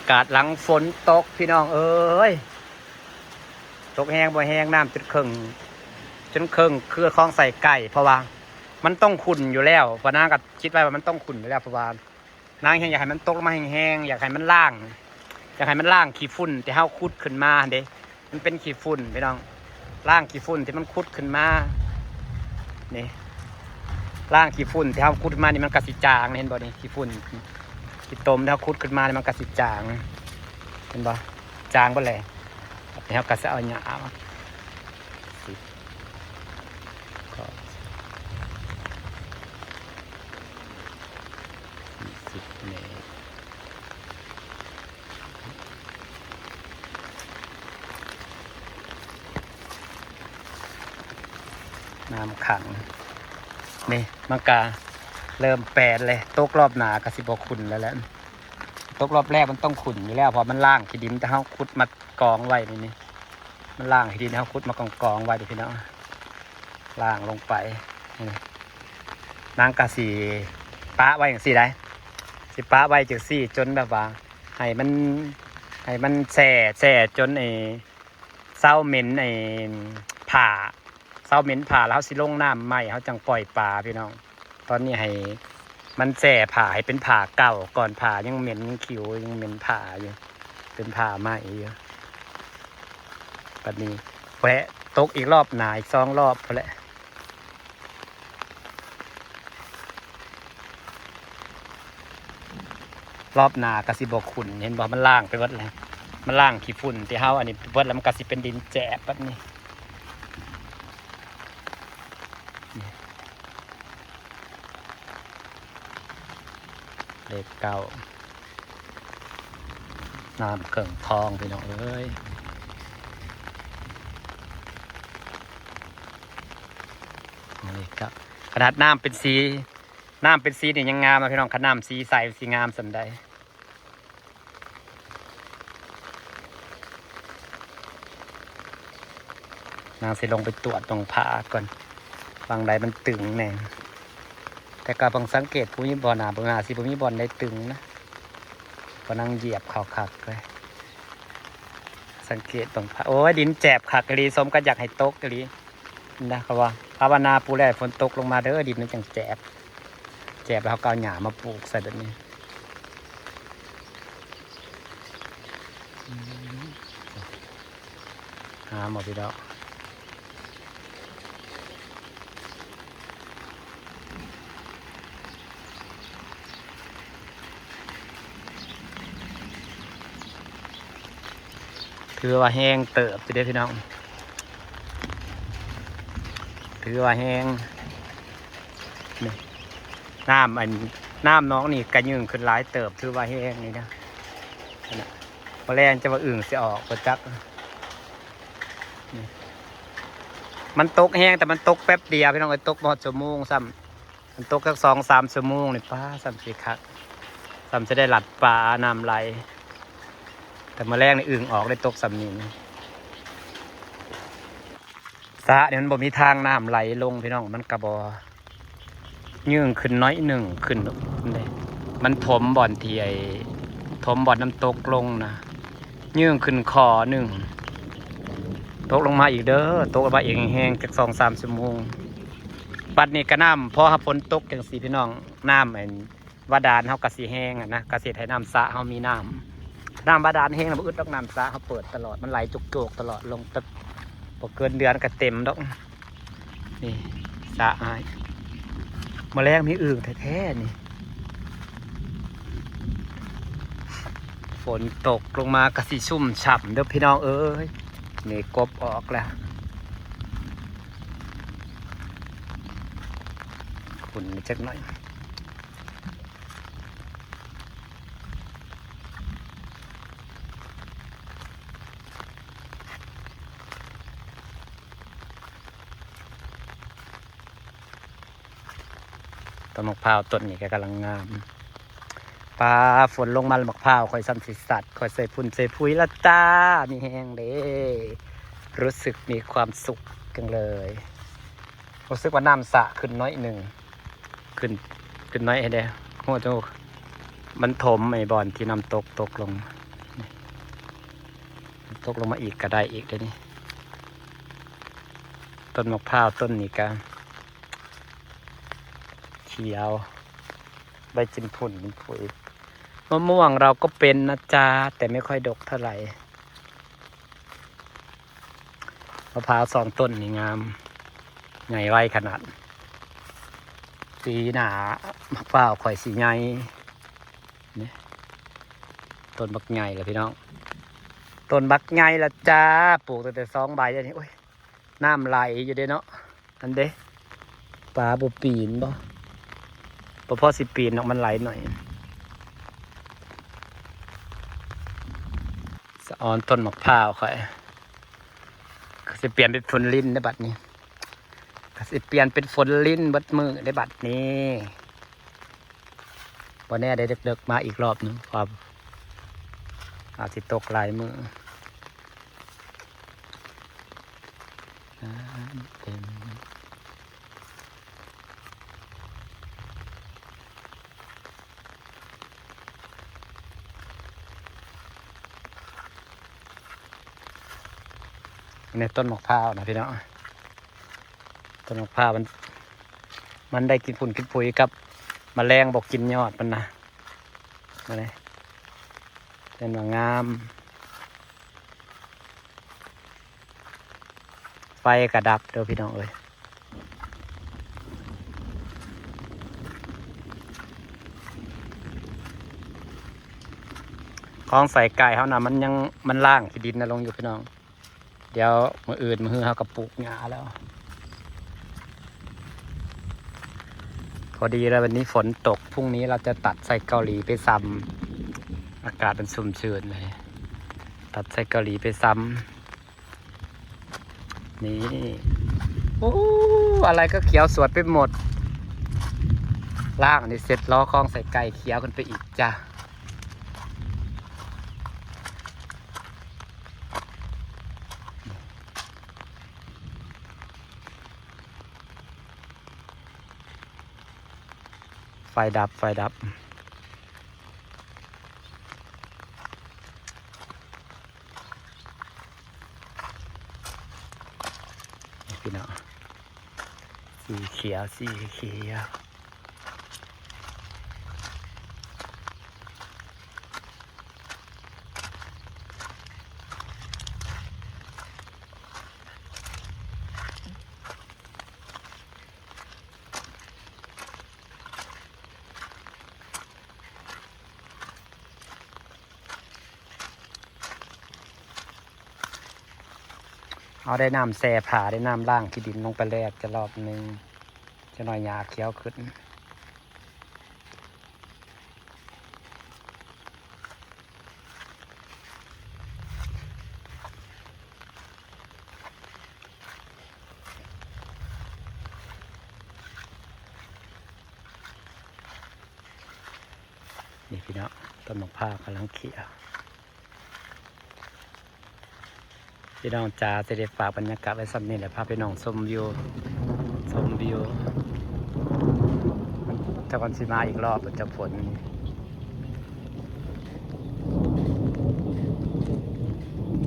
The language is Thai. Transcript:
ากาศหลังฝนตกพี่น้องเอ้ยตกแห้งบ่แห้งน้ำจนครึ่งคือคลองใส่ไก่เพราะว่ามันต้องขุ่นอยู่แล้วเพราะนางก็คิดไว้ว่ามันต้องขุ่นอยู่แล้วเพราะว่านางอยากให้มันตกลงมาแห้งๆอยากให้มันล่างขี้ฝุ่นที่เฮาขุดขึ้นมาเด้มันเป็นขี้ฝุ่นพี่น้องล่างขี้ฝุ่นที่มันขุดขึ้นมานี่ล่างขี้ฝุ่นที่เฮาขุดขึ้นมานี่มันกระสิจางเห็นบ่นี่ขี้ฝุ่นขี้ตมที่เฮาขุดขึ้นมานี่มันกระสิจางเห็นบ่จางบ่แลนี่เฮาก็สิเอาหญ้ามาน้ำขังนี่มันกาเริ่มแปดเลยตกรอบหนากระสิบขุ่นแล้วแหละตกรอบแรกมันต้องขุ่นอยู่แล้วเพราะมันล่างขี้ดินแต่เขาขุดมากองไว้นี่มันล่างขี้ดินเขาขุดมากองไว้ดูพี่น้องล่างลงไปนางกะสีป้าไว้อย่างสี่ได้สิป้าไว้จังสี่จนแบบว่าให้มันแส่จนเศร้าเหม็นผ่าเศร้าเหม็นผ่าแล้วสิลงน้ำใหม่เขาจังปล่อยปลาพี่น้องตอนนี้ให้มันแส่ผ่าให้เป็นผ่าเก่าก่อนผ่ายังเหม็นขิวยังเหม็นผ่าอยู่เป็นผ่าใหม่อยู่แบบนี้แวะตกอีกรอบหนาอีก2 รอบพอแล้วรอบหนากระสิบขุ่นเห็นบอกมันล่างไปวัดเลยมันล่างขี้ฝุ่นที่เฮาอันนี้วัดแล้วมันกระสิเป็นดินแจบแบบนี้เลขเก้าน้ำเกิ่งทองพี่น้องเอ้ยนี่ครับขนาดน้ำเป็นสีนี่ยังงามนะพี่น้องขนาดน้ำสีใสสีงามสำใดนางสิลงไปตรวจตรงผาก่อนบางใดมันตึงแน่แต่ก็บางสังเกตภูมิบอลหนาบางหาสิภูมิบอลได้ตึงนะก็นั่งเหยียบเขาขักเลยสังเกตบางผาโอ้ยดินแจบขักกะลีสมก็อยากให้ตกกะลีนะครับว่าภาวนาปูแลฝนตกลงมาเด้อดินมันจังแจบแล้วเขาก็เอาหญ้ามาปลูกใส่แบบนี้หมดไปแล้วถือว่าแห้งเติบไปได้พี่น้องถือว่าแห้งนี่น้ำน้องนี่กระยืงขึ้นหลายเติบถือว่าแห้งนี่นะพอแรงจะว่าอึ่งจะออกประจักมันตกแห้งแต่มันตกแป๊บเดียวพี่น้องไอ้ตกหมดชั่วโมงซ้ำมันตกสัก2-3 ชั่วโมงนี่ป้าซ้ำสิคักซ้ำจะได้หลัดปลาน้ำไหลแต่มาแรกในอึ่งออกได้ตกสำนินสระเนี่ยมันบ่มีทางน้ำไหลลงพี่น้องมันกระบยื่งขึ้นน้อยหนึ่งขึ้นเลยมันถมบ่อนที่ถมบ่อนน้ำตกลงนะยื่งขึ้นคอหนึ่งตกลงมาอีกเด้อตกลงมาอีกแห้งจาก2-3 ชั่วโมงบัดนี้ก็น้ำพอฝนตกจังสีพี่น้องน้ำบาดาลเขากระสีแห้งนะกระสีไถน้ำสระเขามีน้ำบาดาลแห้งน้ำอึดดอกน้ำสระเขาเปิดตลอดมันไหลจุกตลอดลงตึกพอเกินเดือนก็เต็มดอกนี่สระหายมาแรงมีอึ่งแท้ๆนี่ฝนตกลงมากระสีชุ่มฉ่ำเด้อพี่น้องเอ้ยนี่กบออกแล้วขุ่นจักหน่อยต้นมะพร้าวต้นนี้ก็กำลังงามปลาฝนลงมาแล้วมะพร้าวคอยซ้ำสีสัตว์คอยใส่พุ่นใส่ปุ๋ยละจ้ามีแห้งเด้รู้สึกมีความสุขจังเลยรู้สึกว่าน้ำสระขึ้นน้อยหนึ่งขึ้นน้อยไอ้เด้หัวโจมันถมไอ้บ่อนที่น้ำตกลง ตกลงมาอีกก็ได้อีกเดี๋ยวนี้ต้นมะพร้าวต้นนี้ก็เขียวใบจิ้มผุ่นเป็นผุยมะม่วงเราก็เป็นนะจ๊ะแต่ไม่ค่อยดกเท่าไหร่มะพร้าว2 ต้นนี่งามใหญ่ไวขนาดปีหนามะพร้าวข่อยสีใหญ่นี่ต้นบักใหญ่เลยพี่น้องต้นบักใหญ่ละจ้าปลูกตั้งแต่2 ใบอย่างนี้โอ้ยน้ำไหลอยู่เด้เนาะอันเด้ปลาบุปีนบ่พอสิปีนออกมันไหลหน่อยสะออนต้นมะพร้าวค่อยก็สิเปลี่ยนเป็นฝนลิ้นในบัดนี้ก็สิเปลี่ยนเป็นฝนลิ้นบัดมือในบัดนี้วันนี้ได้เด็กๆมาอีกรอบหนึ่งความอาจสิตกหลายมือเป็นในต้นมะพร้าวนะพี่น้องต้นมะพร้าวมันได้กินฝุ่นกินปุ๋ยกับแมลงบอกกินยอดมันนะมาเลยเป็นว่างามไฟกระดับเด้อพี่น้องเอ้ยคลองใส่ไก่เขานะมันล่างขี้ดินนะลงอยู่พี่น้องเดี๋ยวมืออื่นมือเขากระปุกหญ้าแล้วพอดีแล้ววันนี้ฝนตกพรุ่งนี้เราจะตัดใส่เกาหลีไปซ้ำอากาศมันชุ่มชื้นเลยตัดใส่เกาหลีไปซ้ำนี่โอ้อะไรก็เขียวสวยไปหมดล่างนี่เสร็จล้อคลองใส่ไก่เขียวกันไปอีกจ้ะไฟดับพี่น้องสีเขียวเอาได้น้ำแซ่ผ่าได้น้ำล่างขี้ดินลงไปแลกจะรอบนึงจะหน่อยหญ้าเขียวขึ้นนี่พี่น้องต้นมะพร้าวกำลังเขียวพี่น้องจ๋าจะได้ฝากบรรยากาศไว้สักนิดแหละพาพี่น้องชมวิวจะก่อนสิมาอีกรอบจะฝน